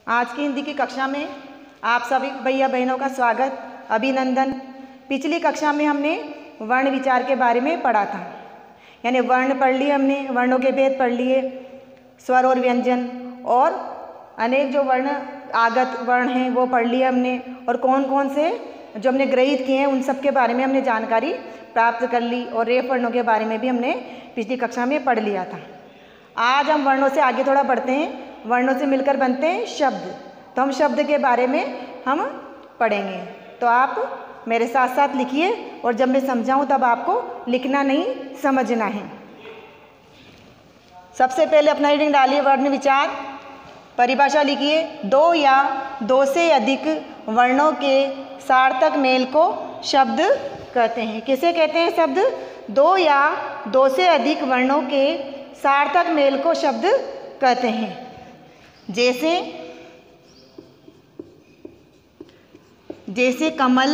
आज की हिंदी की कक्षा में आप सभी भैया बहनों का स्वागत, अभिनंदन। पिछली कक्षा में हमने वर्ण विचार के बारे में पढ़ा था, यानी वर्ण पढ़ लिए हमने, वर्णों के भेद पढ़ लिए, स्वर और व्यंजन और अनेक जो वर्ण आगत वर्ण हैं वो पढ़ लिए हमने, और कौन कौन से जो हमने ग्रहित किए हैं उन सब के बारे में हमने जानकारी प्राप्त कर ली, और रेफ वर्णों के बारे में भी हमने पिछली कक्षा में पढ़ लिया था। आज हम वर्णों से आगे थोड़ा बढ़ते हैं। वर्णों से मिलकर बनते हैं शब्द, तो हम शब्द के बारे में हम पढ़ेंगे। तो आप मेरे साथ साथ लिखिए, और जब मैं समझाऊं तब आपको लिखना नहीं, समझना है। सबसे पहले अपना रीडिंग डालिए। वर्ण विचार परिभाषा लिखिए। दो या दो से अधिक वर्णों के सार्थक मेल को शब्द कहते हैं। किसे कहते हैं शब्द? दो या दो से अधिक वर्णों के सार्थक मेल को शब्द कहते हैं। जैसे कमल,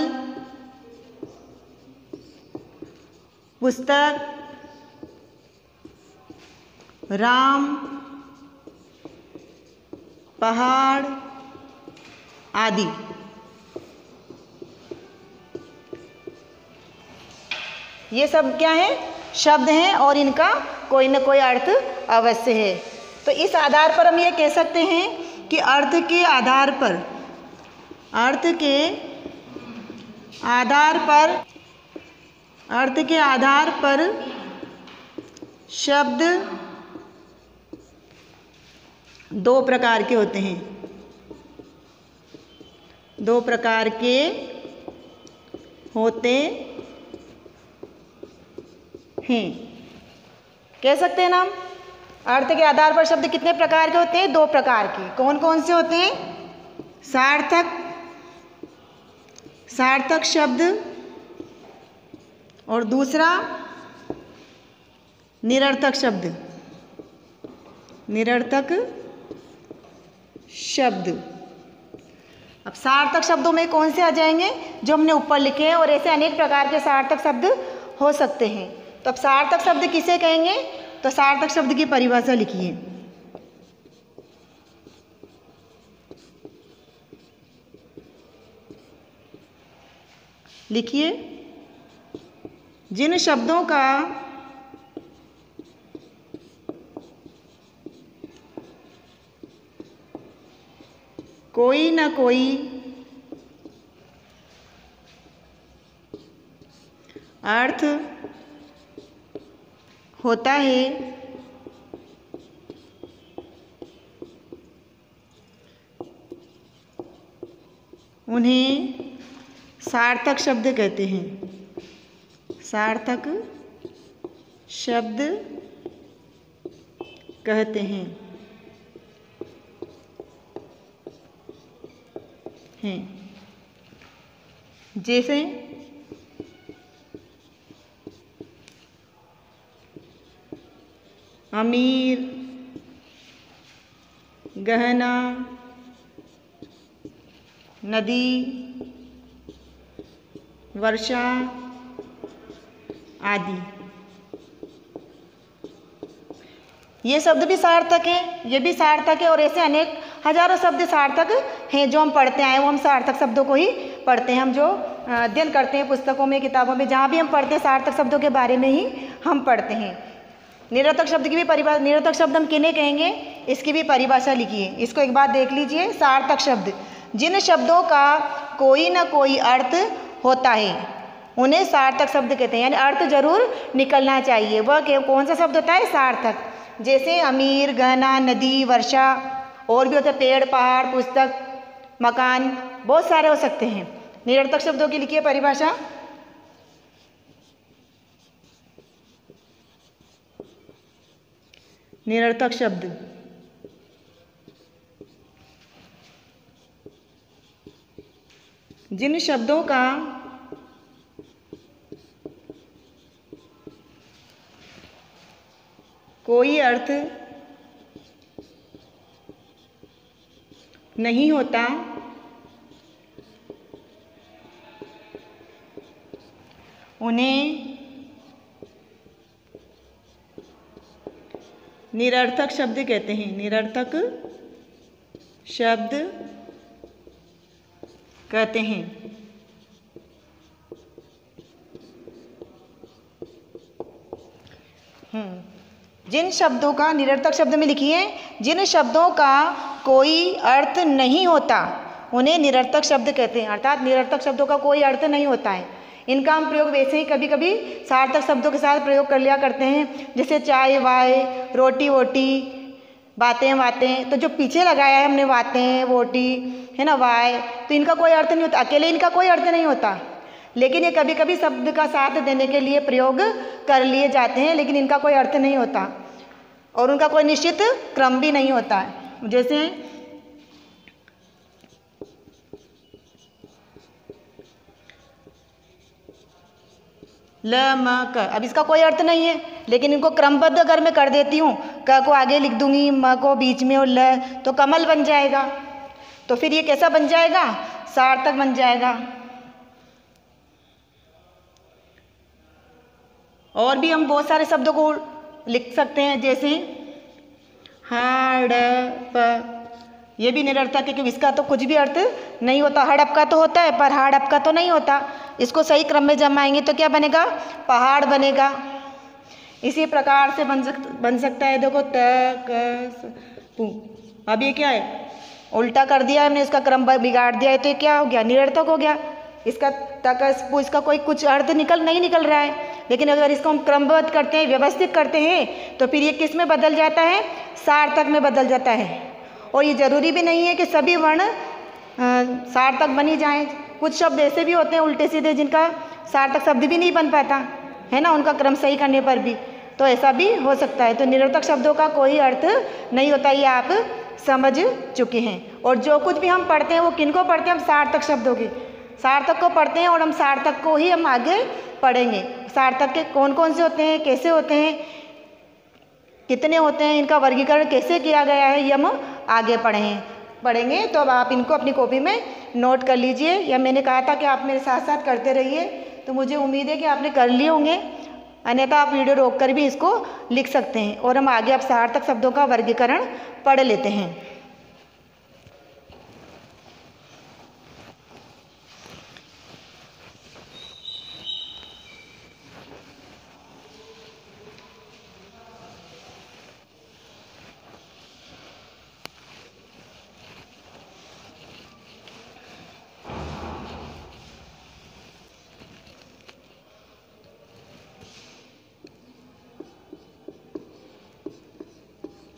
पुस्तक, राम, पहाड़ आदि। ये सब क्या है? शब्द हैं, और इनका कोई न कोई अर्थ अवश्य है। तो इस आधार पर हम ये कह सकते हैं कि अर्थ के आधार पर शब्द दो प्रकार के होते हैं। दो प्रकार के होते हैं, कह सकते हैं ना हम। अर्थ के आधार पर शब्द कितने प्रकार के होते हैं? दो प्रकार के। कौन कौन से होते हैं? सार्थक शब्द, और दूसरा निरर्थक शब्द। अब सार्थक शब्दों में कौन से आ जाएंगे? जो हमने ऊपर लिखे हैं, और ऐसे अनेक प्रकार के सार्थक शब्द हो सकते हैं। तो अब सार्थक शब्द किसे कहेंगे? तो सार्थक शब्द की परिभाषा लिखिए। जिन शब्दों का कोई न कोई अर्थ होता है, उन्हें सार्थक शब्द कहते हैं। सार्थक शब्द कहते हैं। जैसे अमीर, गहना, नदी, वर्षा आदि। ये शब्द भी सार्थक हैं, ये भी सार्थक है, और ऐसे अनेक हजारों शब्द सार्थक हैं जो हम पढ़ते आए। वो हम सार्थक शब्दों को ही पढ़ते हैं। हम जो अध्ययन करते हैं पुस्तकों में, किताबों में, जहाँ भी हम पढ़ते हैं सार्थक शब्दों के बारे में ही हम पढ़ते हैं। निरर्थक शब्द की भी परिभाषा, निरर्थक शब्द हम किन्हें कहेंगे, इसकी भी परिभाषा लिखिए। इसको एक बार देख लीजिए। सार्थक शब्द, जिन शब्दों का कोई न कोई अर्थ होता है, उन्हें सार्थक शब्द कहते हैं। यानी अर्थ जरूर निकलना चाहिए। वह कौन सा शब्द होता है? सार्थक। जैसे अमीर, गहना, नदी, वर्षा, और भी होते हैं पेड़, पहाड़, पुस्तक, मकान, बहुत सारे हो सकते हैं। निरर्थक शब्दों की लिखिए परिभाषा। निरर्थक शब्द, जिन शब्दों का कोई अर्थ नहीं होता, उन्हें निरर्थक शब्द कहते हैं। निरर्थक शब्द कहते हैं। जिन शब्दों का निरर्थक शब्द में लिखिए, जिन शब्दों का कोई अर्थ नहीं होता उन्हें निरर्थक शब्द कहते हैं। अर्थात निरर्थक शब्दों का कोई अर्थ नहीं होता है। इनका हम प्रयोग वैसे ही कभी कभी सार्थक शब्दों के साथ प्रयोग कर लिया करते हैं, जैसे चाय वाय, रोटी वोटी, बातें बातें। तो जो पीछे लगाया है हमने बातें वोटी, है ना, वाय, तो इनका कोई अर्थ नहीं होता, अकेले इनका कोई अर्थ नहीं होता, लेकिन ये कभी कभी शब्द का साथ देने के लिए प्रयोग कर लिए जाते हैं, लेकिन इनका कोई अर्थ नहीं होता और उनका कोई निश्चित क्रम भी नहीं होता है। जैसे ल म क, अब इसका कोई अर्थ नहीं है, लेकिन इनको क्रमबद्ध अगर मैं कर देती हूँ, क को आगे लिख दूंगी, म को बीच में और ल, तो कमल बन जाएगा। तो फिर ये कैसा बन जाएगा? सार्थक बन जाएगा। और भी हम बहुत सारे शब्दों को लिख सकते हैं, जैसे हड़प, ये भी निरर्थक है क्योंकि इसका तो कुछ भी अर्थ नहीं होता। हड़प का तो होता है पर हड़प का तो नहीं होता। इसको सही क्रम में जमाएंगे तो क्या बनेगा? पहाड़ बनेगा। इसी प्रकार से बन सकता है, देखो त क स पू। अब ये क्या है? उल्टा कर दिया हमने, इसका क्रम बिगाड़ दिया है, तो ये क्या हो गया? निरर्थक हो गया। इसका तक इसका कोई कुछ अर्थ नहीं निकल रहा है, लेकिन अगर इसको हम क्रमबद्ध करते हैं, व्यवस्थित करते हैं, तो फिर ये किस में बदल जाता है? सार्थक में बदल जाता है। और ये जरूरी भी नहीं है कि सभी वर्ण सार्थक बन ही जाएं। कुछ शब्द ऐसे भी होते हैं उल्टे सीधे जिनका सार्थक शब्द भी नहीं बन पाता है ना, उनका क्रम सही करने पर भी, तो ऐसा भी हो सकता है। तो निरर्थक शब्दों का कोई अर्थ नहीं होता, ये आप समझ चुके हैं। और जो कुछ भी हम पढ़ते हैं वो किनको पढ़ते हैं? हम सार्थक शब्दों की, सार्थक को पढ़ते हैं और हम सार्थक को ही हम आगे पढ़ेंगे। सार्थक के कौन कौन से होते हैं, कैसे होते हैं, कितने होते हैं, इनका वर्गीकरण कैसे किया गया है, ये हम आगे पढ़ेंगे। तो अब आप इनको अपनी कॉपी में नोट कर लीजिए, या मैंने कहा था कि आप मेरे साथ साथ करते रहिए, तो मुझे उम्मीद है कि आपने कर लिए होंगे। अन्यथा आप वीडियो रोक कर भी इसको लिख सकते हैं और हम आगे अब सार्थक शब्दों का वर्गीकरण पढ़ लेते हैं।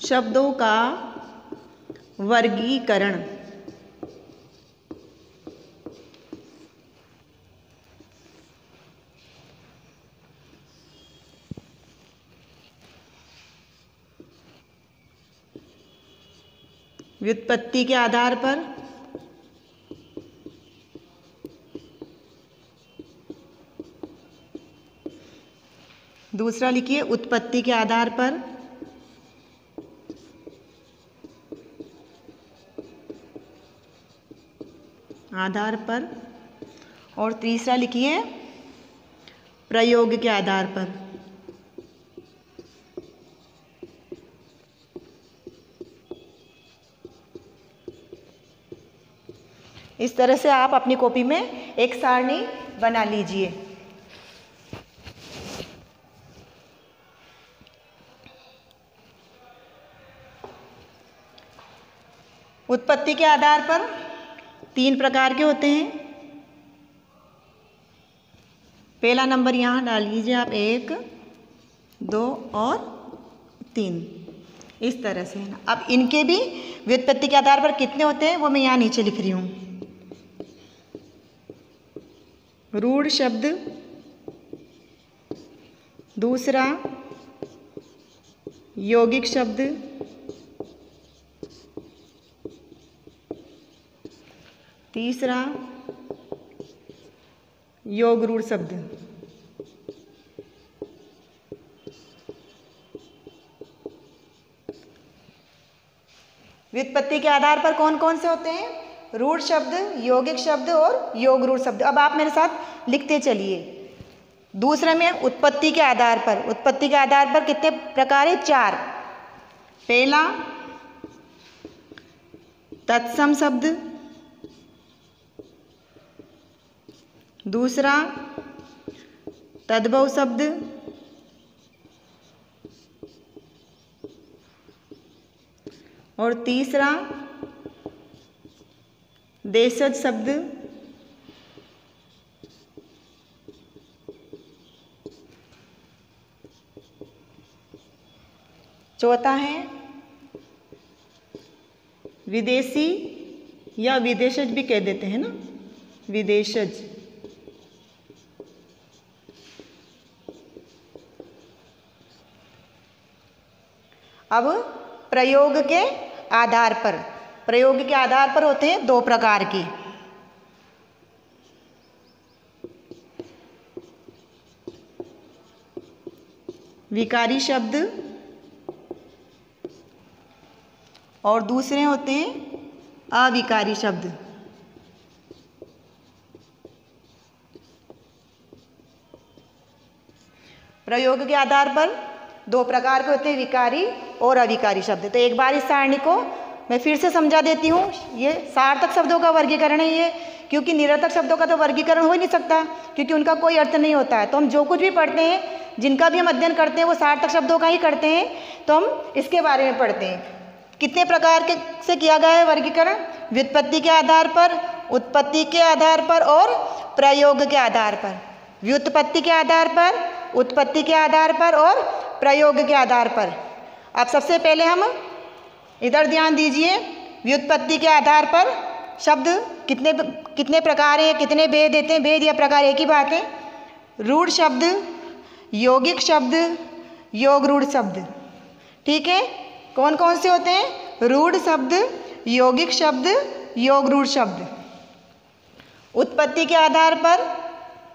शब्दों का वर्गीकरण। व्युत्पत्ति के आधार पर, दूसरा लिखिए उत्पत्ति के आधार पर, और तीसरा लिखिए प्रयोग के आधार पर। इस तरह से आप अपनी कॉपी में एक सारणी बना लीजिए। उत्पत्ति के आधार पर 3 प्रकार के होते हैं। पहला नंबर यहाँ डाल लीजिए आप, 1, 2 और 3, इस तरह से है ना। अब इनके भी व्युत्पत्ति के आधार पर कितने होते हैं वो मैं यहाँ नीचे लिख रही हूँ। रूढ़ शब्द, दूसरा यौगिक शब्द, तीसरा योग रूढ़ शब्द। व्युत्पत्ति के आधार पर कौन कौन से होते हैं? रूढ़ शब्द, यौगिक शब्द और योग रूढ़ शब्द। अब आप मेरे साथ लिखते चलिए। दूसरे में उत्पत्ति के आधार पर, उत्पत्ति के आधार पर कितने प्रकार है? 4। पहला तत्सम शब्द, दूसरा तद्भव शब्द, और तीसरा देशज शब्द, चौथा है विदेशी या विदेशज भी कह देते हैं ना, विदेशज। अब प्रयोग के आधार पर, प्रयोग के आधार पर होते हैं दो प्रकार के, विकारी शब्द और दूसरे होते हैं अविकारी शब्द। प्रयोग के आधार पर दो प्रकार के होते हैं, विकारी और अविकारी शब्द। तो एक बार इस सारणी को मैं फिर से समझा देती हूँ। ये सार्थक शब्दों का वर्गीकरण है ये, क्योंकि निरर्थक शब्दों का तो वर्गीकरण हो ही नहीं सकता, क्योंकि उनका कोई अर्थ नहीं होता है। तो हम जो कुछ भी पढ़ते हैं, जिनका भी हम अध्ययन करते हैं, वो सार्थक शब्दों का ही करते हैं। तो हम इसके बारे में पढ़ते हैं। कितने प्रकार के से किया गया है वर्गीकरण? व्युत्पत्ति के आधार पर, उत्पत्ति के आधार पर और प्रयोग के आधार पर। व्युत्पत्ति के आधार पर, उत्पत्ति के आधार पर और प्रयोग के आधार पर। अब सबसे पहले हम इधर ध्यान दीजिए। व्युत्पत्ति के आधार पर शब्द कितने प्रकार हैं, कितने भेद देते हैं? भेद या प्रकार एक ही बात है। रूढ़ शब्द, यौगिक शब्द, योग रूढ़ शब्द। ठीक है, कौन कौन से होते हैं? रूढ़ शब्द, यौगिक शब्द, योग रूढ़ शब्द। उत्पत्ति के आधार पर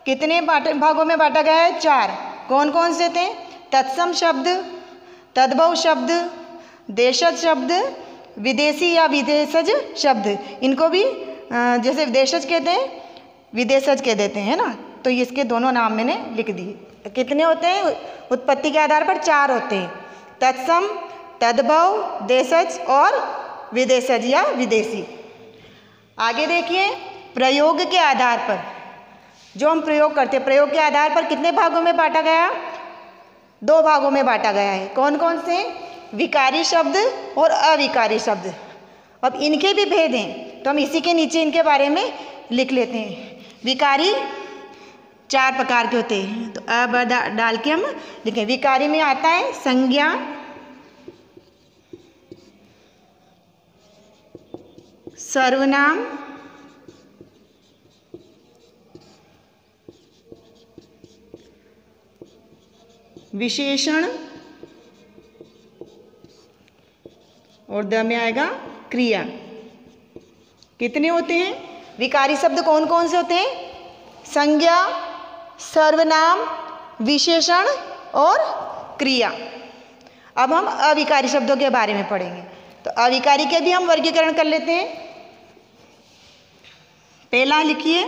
कितने भागों में बांटा गया है? 4। कौन कौन से थे? तत्सम शब्द, तद्भव शब्द, देशज शब्द, विदेशी या विदेशज शब्द। इनको भी जैसे देशज कहते हैं, विदेशज कह देते हैं ना। तो इसके दोनों नाम मैंने लिख दिए। कितने होते हैं? उत्पत्ति के आधार पर 4 होते हैं, तत्सम, तद्भव, देशज और विदेशज या विदेशी। आगे देखिए, प्रयोग के आधार पर जो हम प्रयोग करते हैं, प्रयोग के आधार पर कितने भागों में बांटा गया? 2 भागों में बांटा गया है। कौन कौन से? विकारी शब्द और अविकारी शब्द। अब इनके भी भेद हैं, तो हम इसी के नीचे इनके बारे में लिख लेते हैं। विकारी 4 प्रकार के होते हैं, तो अब डाल के हम लिखें। विकारी में आता है संज्ञा, सर्वनाम, विशेषण और द में आएगा क्रिया। कितने होते हैं विकारी शब्द? कौन कौन से होते हैं? संज्ञा, सर्वनाम, विशेषण और क्रिया। अब हम अविकारी शब्दों के बारे में पढ़ेंगे। तो अविकारी के भी हम वर्गीकरण कर लेते हैं। पहला लिखिए,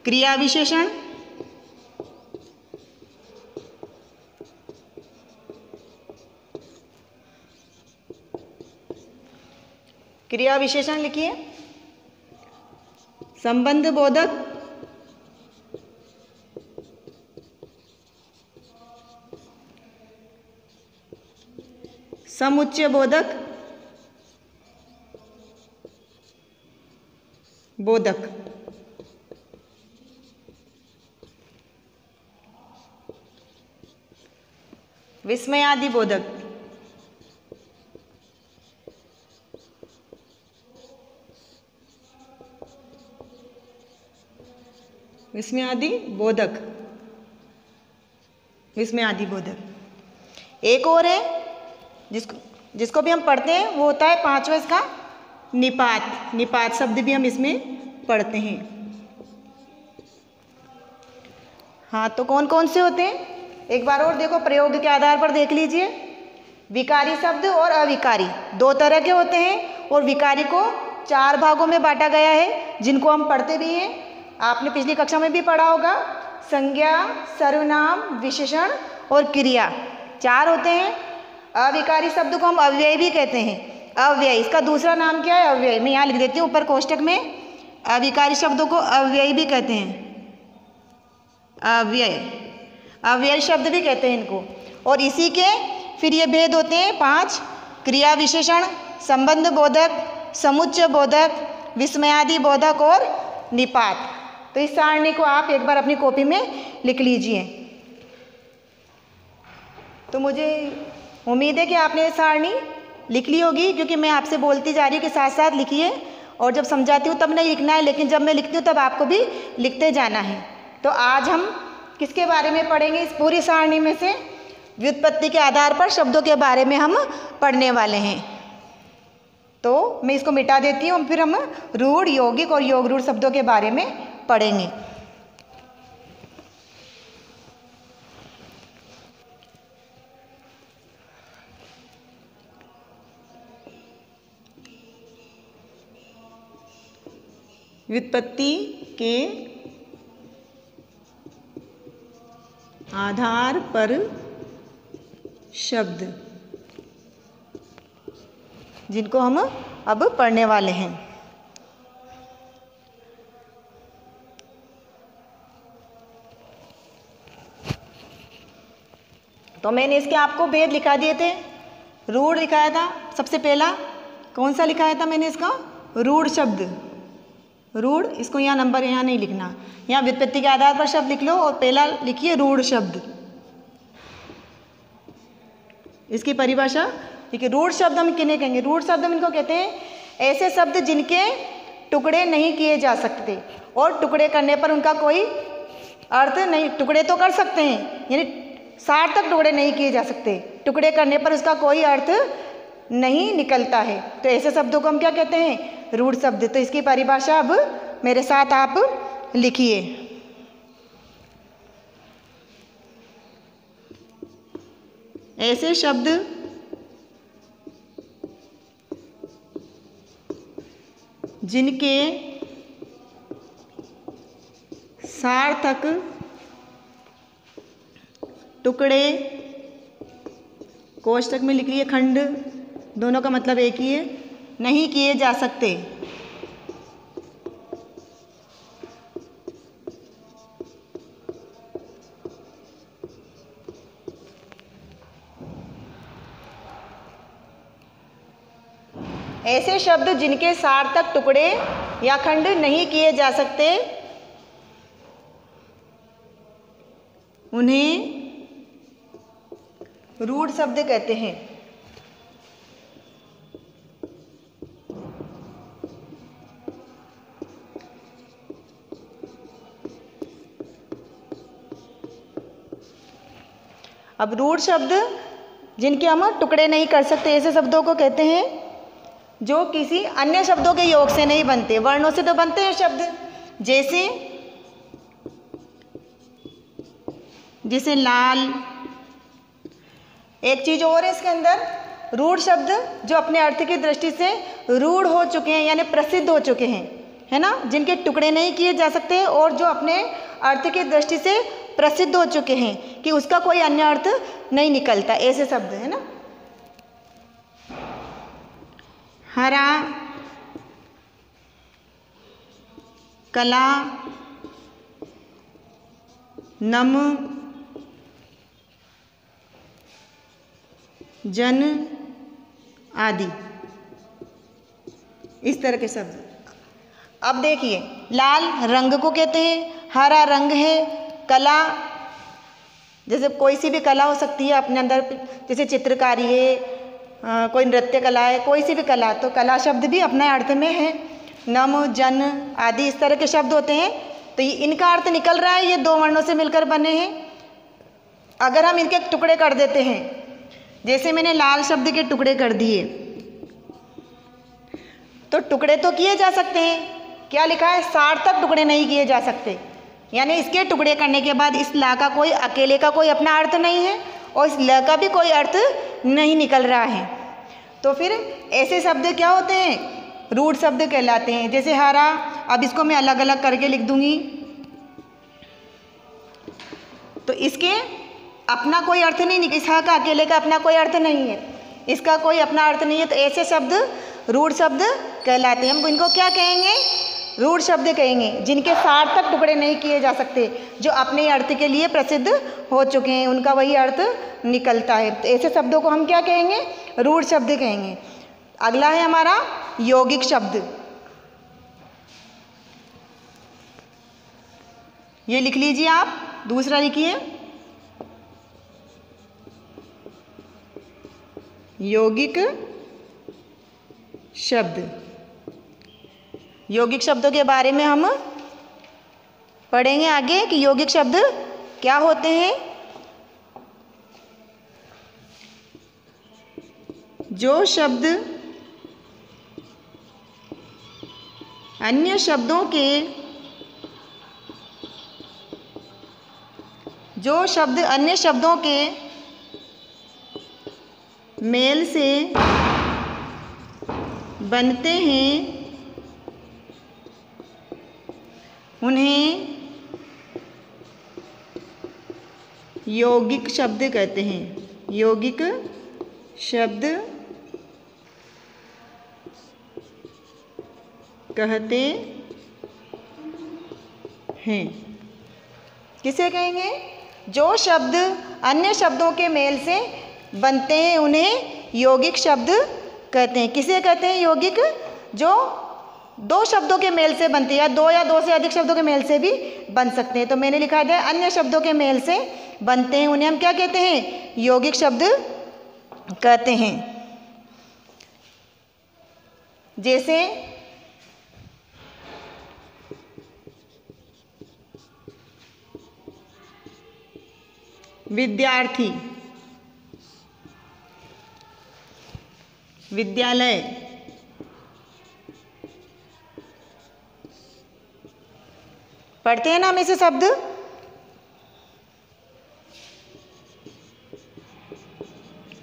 क्रिया विशेषण। क्रिया विशेषण लिखिए। संबंध बोधक, समुच्चय बोधक, बोधक। विस्मयादि बोधक। विस्मयादि बोधक, विस्मयादि बोधक। एक और है जिसको भी हम पढ़ते हैं, वो होता है 5वां इसका निपात। निपात शब्द भी हम इसमें पढ़ते हैं। हाँ, तो कौन कौन से होते हैं? एक बार और देखो, प्रयोग के आधार पर देख लीजिए। विकारी शब्द और अविकारी 2 तरह के होते हैं, और विकारी को 4 भागों में बांटा गया है, जिनको हम पढ़ते भी हैं। आपने पिछली कक्षा में भी पढ़ा होगा। संज्ञा, सर्वनाम, विशेषण और क्रिया 4 होते हैं। अविकारी शब्द को हम अव्यय भी कहते हैं। अव्यय, इसका दूसरा नाम क्या है? अव्यय। मैं यहाँ लिख देती हूँ ऊपर कोष्टक में, अविकारी शब्दों को अव्यय भी कहते हैं। अव्यय, अव्यय शब्द भी कहते हैं इनको। और इसी के फिर ये भेद होते हैं 5: क्रिया विशेषण, संबंध बोधक, समुच्चय बोधक, विस्मयादि बोधक और निपात। तो इस सारणी को आप एक बार अपनी कॉपी में लिख लीजिए। तो मुझे उम्मीद है कि आपने ये सारणी लिख ली होगी, क्योंकि मैं आपसे बोलती जा रही हूँ कि साथ साथ लिखिए, और जब समझाती हूँ तब नहीं लिखना है, लेकिन जब मैं लिखती हूँ तब आपको भी लिखते जाना है। तो आज हम किसके बारे में पढ़ेंगे? इस पूरी सारणी में से व्युत्पत्ति के आधार पर शब्दों के बारे में हम पढ़ने वाले हैं। तो मैं इसको मिटा देती हूँ, फिर हम रूढ़, यौगिक और योग रूढ़ शब्दों के बारे में पढ़ेंगे। व्युत्पत्ति के आधार पर शब्द, जिनको हम अब पढ़ने वाले हैं। तो मैंने इसके आपको भेद लिखा दिए थे। रूढ़ लिखाया था सबसे पहला। कौन सा लिखाया था मैंने इसका? रूढ़ शब्द। रूढ़, इसको यहाँ नंबर यहाँ नहीं लिखना, यहाँ व्युत्पत्ति के आधार पर शब्द लिख लो और पहला लिखिए रूढ़ शब्द। इसकी परिभाषा देखिए, रूढ़ शब्द हम किन्हें कहेंगे? रूढ़ शब्द हम इनको कहते हैं ऐसे शब्द जिनके टुकड़े नहीं किए जा सकते, और टुकड़े करने पर उनका कोई अर्थ नहीं, टुकड़े तो कर सकते हैं, यानी सार्थक टुकड़े नहीं किए जा सकते, टुकड़े करने पर उसका कोई अर्थ नहीं निकलता है। तो ऐसे शब्दों को हम क्या कहते हैं? रूढ़ शब्द। तो इसकी परिभाषा अब मेरे साथ आप लिखिए। ऐसे शब्द जिनके सार्थक टुकड़े, कोष्टक में लिख लिए खंड, दोनों का मतलब एक ही है, नहीं किए जा सकते। ऐसे शब्द जिनके सार्थक टुकड़े या खंड नहीं किए जा सकते, उन्हें रूढ़ शब्द कहते हैं। अब रूढ़ शब्द जिनके हम टुकड़े नहीं कर सकते, ऐसे शब्दों को कहते हैं जो किसी अन्य शब्दों के योग से नहीं बनते। वर्णों से तो बनते हैं शब्द, जैसे लाल। एक चीज और है इसके अंदर, रूढ़ शब्द जो अपने अर्थ की दृष्टि से रूढ़ हो चुके हैं, यानी प्रसिद्ध हो चुके हैं, है ना, जिनके टुकड़े नहीं किए जा सकते और जो अपने अर्थ की दृष्टि से प्रसिद्ध हो चुके हैं कि उसका कोई अन्य अर्थ नहीं निकलता, ऐसे शब्द है ना। हरा, कला, नम, जन आदि, इस तरह के शब्द। अब देखिए, लाल रंग को कहते हैं, हरा रंग है, कला जैसे कोई सी भी कला हो सकती है अपने अंदर, जैसे चित्रकारी है, कोई नृत्य कला है, कोई सी भी कला, तो कला शब्द भी अपने अर्थ में है। नम, जन आदि इस तरह के शब्द होते हैं। तो ये इनका अर्थ निकल रहा है, ये दो वर्णों से मिलकर बने हैं। अगर हम इनके टुकड़े कर देते हैं, जैसे मैंने लाल शब्द के टुकड़े कर दिए, तो टुकड़े तो किए जा सकते हैं। क्या लिखा है? सार्थक टुकड़े नहीं किए जा सकते, यानी इसके टुकड़े करने के बाद इस ला का कोई अकेले का कोई अपना अर्थ नहीं है और इस ल का भी कोई अर्थ नहीं निकल रहा है। तो फिर ऐसे शब्द क्या होते हैं? रूढ़ शब्द कहलाते हैं। जैसे हरा, अब इसको मैं अलग अलग करके लिख दूंगी। तो इसके अपना कोई अर्थ नहीं, इस ह का अकेले का अपना कोई अर्थ नहीं है, इसका कोई अपना अर्थ नहीं है, तो ऐसे शब्द रूढ़ शब्द कहलाते हैं। हम इनको क्या कहेंगे? रूढ़ शब्द कहेंगे, जिनके सार्थक टुकड़े नहीं किए जा सकते, जो अपने अर्थ के लिए प्रसिद्ध हो चुके हैं, उनका वही अर्थ निकलता है। तो ऐसे शब्दों को हम क्या कहेंगे? रूढ़ शब्द कहेंगे। अगला है हमारा यौगिक शब्द। ये लिख लीजिए आप, दूसरा लिखिए यौगिक शब्द। यौगिक शब्दों के बारे में हम पढ़ेंगे आगे कि यौगिक शब्द क्या होते हैं। जो शब्द अन्य शब्दों के मेल से बनते हैं, उन्हें यौगिक शब्द कहते हैं। यौगिक शब्द कहते हैं। किसे कहेंगे? जो शब्द अन्य शब्दों के मेल से बनते हैं, उन्हें यौगिक शब्द कहते हैं। किसे कहते हैं यौगिक? जो दो शब्दों के मेल से बनते हैं, या दो से अधिक शब्दों के मेल से भी बन सकते हैं। तो मैंने लिखा है अन्य शब्दों के मेल से बनते हैं, उन्हें हम क्या कहते हैं? यौगिक शब्द कहते हैं। जैसे विद्यार्थी, विद्यालय, पढ़ते हैं ना हम ऐसे शब्द।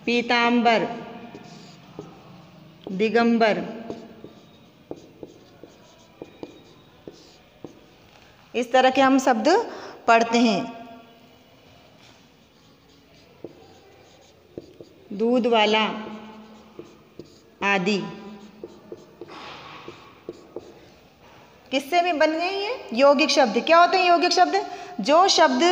पीतांबर, दिगंबर, इस तरह के हम शब्द पढ़ते हैं। दूध वाला आदि किससे भी बन गए ये यौगिक शब्द। क्या होते हैं यौगिक शब्द? जो शब्द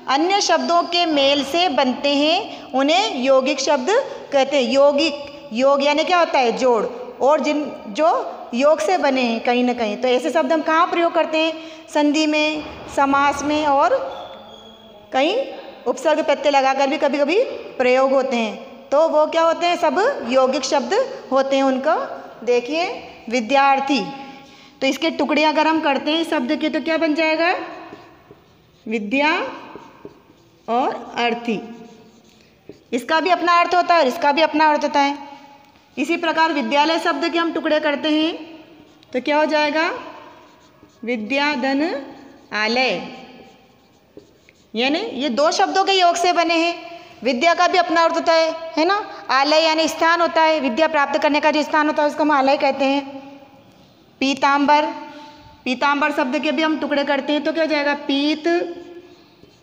अन्य शब्दों के मेल से बनते हैं, उन्हें यौगिक शब्द कहते हैं। यौगिक, योग यानी क्या होता है? जोड़, और जो योग से बने हैं कहीं ना कहीं। तो ऐसे शब्द हम कहाँ प्रयोग करते हैं? संधि में, समास में, और कहीं उपसर्ग प्रत्यय लगाकर भी कभी कभी प्रयोग होते हैं। तो वो क्या होते हैं? सब यौगिक शब्द होते हैं। उनको देखिए, विद्यार्थी, तो इसके टुकड़े अगर हम करते हैं शब्द के तो क्या बन जाएगा? विद्या और अर्थी। इसका भी अपना अर्थ होता है और इसका भी अपना अर्थ होता है। इसी प्रकार विद्यालय शब्द के हम टुकड़े करते हैं तो क्या हो जाएगा? विद्या धन आलय, यानी ये दो शब्दों के योग से बने हैं। विद्या का भी अपना अर्थ होता है ना। आलय यानी स्थान होता है, विद्या प्राप्त करने का जो स्थान होता है उसको हम आलय कहते हैं। पीतांबर, पीतांबर शब्द के भी हम टुकड़े करते हैं तो क्या हो जाएगा? पीत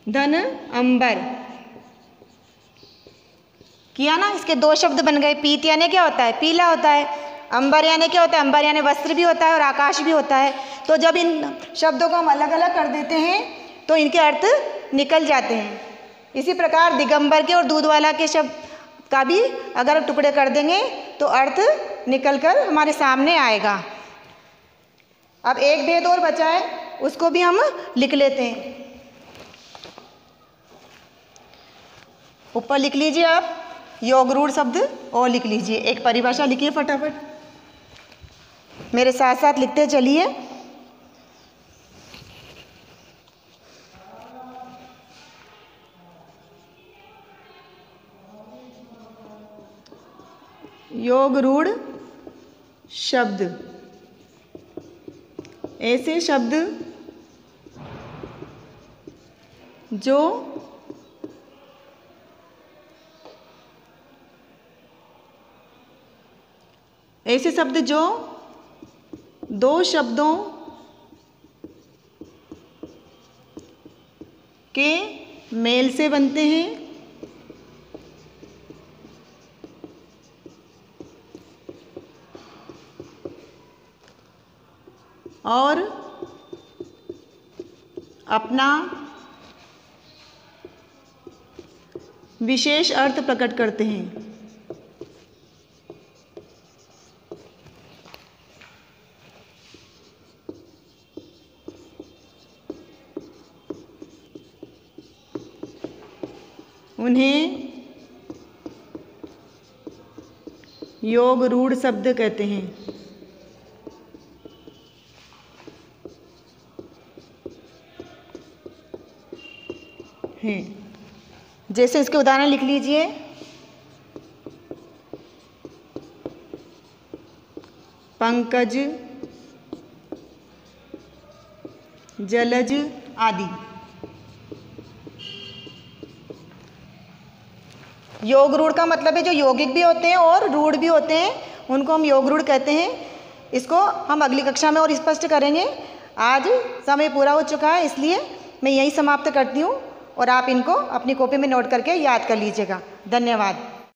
धन अंबर। किया ना, इसके दो शब्द बन गए। पीत यानी क्या होता है? पीला होता है। अंबर यानी क्या होता है? अंबर यानी वस्त्र भी होता है और आकाश भी होता है। तो जब इन शब्दों को हम अलग अलग कर देते हैं तो इनके अर्थ निकल जाते हैं। इसी प्रकार दिगंबर के और दूध वाला के शब्द का भी अगर टुकड़े कर देंगे तो अर्थ निकल कर हमारे सामने आएगा। अब एक भेद और बचा है, उसको भी हम लिख लेते हैं। ऊपर लिख लीजिए आप योग रूढ़ शब्द, और लिख लीजिए एक परिभाषा लिखिए फटाफट, मेरे साथ साथ लिखते चलिए। योग रूढ़ शब्द ऐसे शब्द जो दो शब्दों के मेल से बनते हैं और अपना विशेष अर्थ प्रकट करते हैं। उन्हें योग रूढ़ शब्द कहते हैं। जैसे इसके उदाहरण लिख लीजिए। पंकज, जलज आदि। योग रूढ़ का मतलब है जो यौगिक भी होते हैं और रूढ़ भी होते हैं, उनको हम योग रूढ़ कहते हैं। इसको हम अगली कक्षा में और स्पष्ट करेंगे। आज समय पूरा हो चुका है, इसलिए मैं यही समाप्त करती हूँ और आप इनको अपनी कॉपी में नोट करके याद कर लीजिएगा। धन्यवाद।